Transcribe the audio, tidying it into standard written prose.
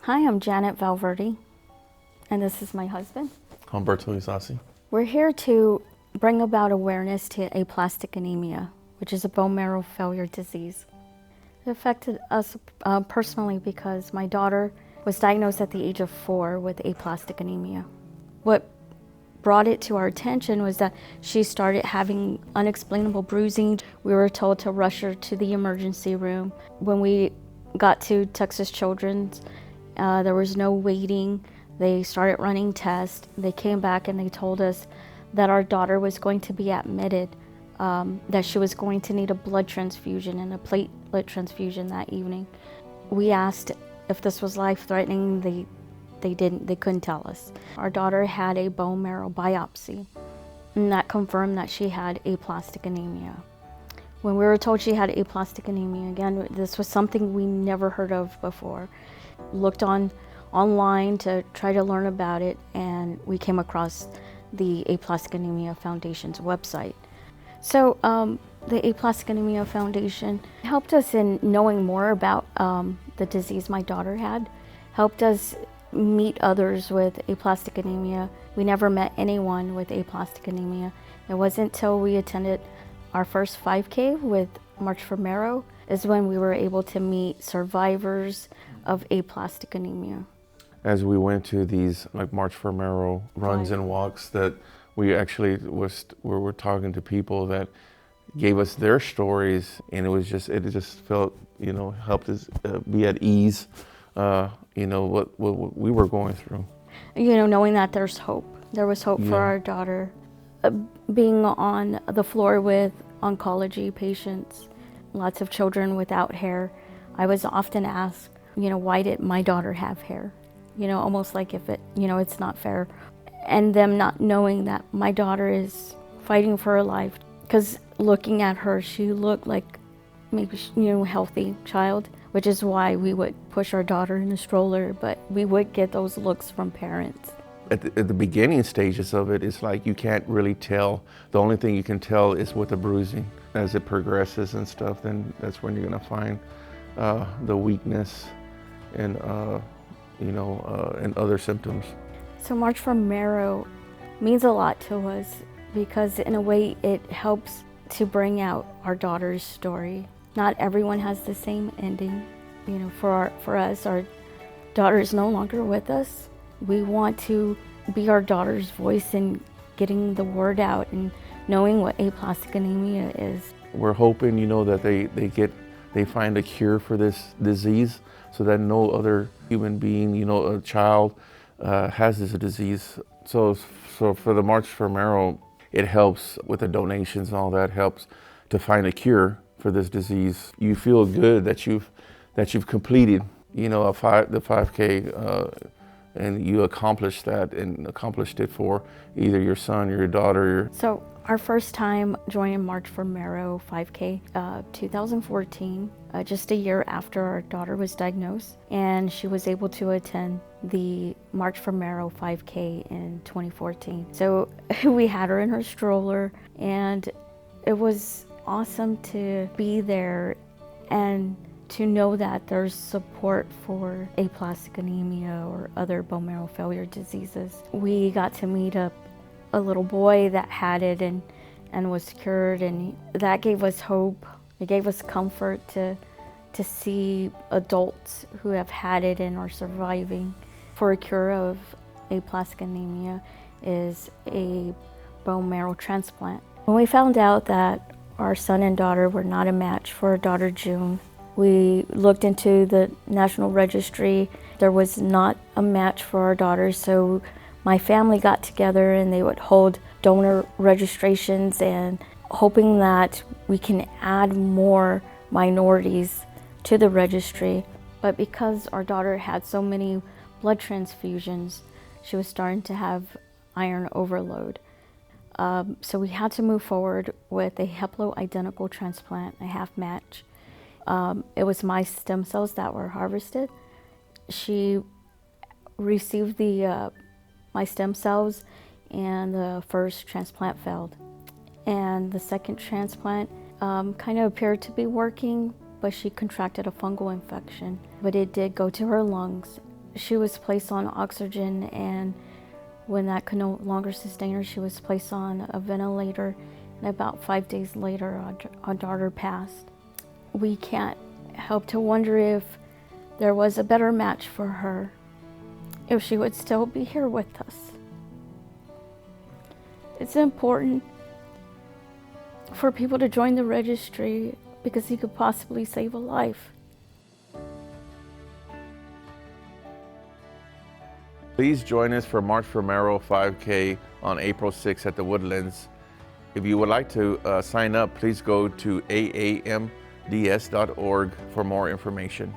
Hi, I'm Janet Valverde, and this is my husband. Humberto. We're here to bring about awareness to aplastic anemia, which is a bone marrow failure disease. It affected us personally because my daughter was diagnosed at the age of 4 with aplastic anemia. What brought it to our attention was that she started having unexplainable bruising. We were told to rush her to the emergency room. When we got to Texas Children's, there was no waiting. They started running tests. They came back and they told us that our daughter was going to be admitted, that she was going to need a blood transfusion and a platelet transfusion that evening. We asked if this was life-threatening. They couldn't tell us. Our daughter had a bone marrow biopsy, and that confirmed that she had aplastic anemia. When we were told she had aplastic anemia, again, this was something we never heard of before. Looked online to try to learn about it, and we came across the Aplastic Anemia Foundation's website. So the Aplastic Anemia Foundation helped us in knowing more about the disease my daughter had, helped us meet others with aplastic anemia. We never met anyone with aplastic anemia. It wasn't until we attended our first 5K with March for Marrow is when we were able to meet survivors of aplastic anemia. As we went to these March for Marrow runs and walks, that we actually were talking to people that gave us their stories, and it just felt, helped us be at ease, what we were going through. Knowing that there's hope. There was hope for our daughter. Being on the floor with oncology patients, lots of children without hair, I was often asked, why did my daughter have hair? Almost like if it's not fair. And them not knowing that my daughter is fighting for her life. Because looking at her, she looked like maybe, healthy child, which is why we would push our daughter in a stroller, but we would get those looks from parents. At the beginning stages of it, it's like you can't really tell. The only thing you can tell is with the bruising. As it progresses and stuff, then that's when you're gonna find the weakness and and other symptoms. So March for Marrow means a lot to us because in a way it helps to bring out our daughter's story. Not everyone has the same ending. For us, our daughter is no longer with us. We want to be our daughter's voice in getting the word out and knowing what aplastic anemia is. We're hoping, that they find a cure for this disease so that no other human being, a child, has this disease. So for the March for Marrow, it helps with the donations and all that, helps to find a cure for this disease. You feel good that you've completed, the 5K, and you accomplished that and accomplished it for either your son or your daughter. So our first time joining March for Marrow 5K, 2014, just a year after our daughter was diagnosed, and she was able to attend the March for Marrow 5K in 2014. So we had her in her stroller, and it was awesome to be there and to know that there's support for aplastic anemia or other bone marrow failure diseases. We got to meet a little boy that had it and was cured, and that gave us hope. It gave us comfort to see adults who have had it and are surviving. For a cure of aplastic anemia is a bone marrow transplant. When we found out that our son and daughter were not a match for our daughter June, we looked into the National Registry. There was not a match for our daughter, so my family got together and they would hold donor registrations and hoping that we can add more minorities to the registry. But because our daughter had so many blood transfusions, she was starting to have iron overload. So we had to move forward with a haploidentical transplant, a half match. It was my stem cells that were harvested. She received my stem cells, and the first transplant failed. And the second transplant kind of appeared to be working, but she contracted a fungal infection. But it did go to her lungs, She was placed on oxygen, and when that could no longer sustain her, she was placed on a ventilator, and about 5 days later, our daughter passed. We can't help to wonder if there was a better match for her, if she would still be here with us. It's important for people to join the registry because he could possibly save a life. Please join us for March for Marrow 5K on April 6th at the Woodlands. If you would like to sign up, please go to aamds.org for more information.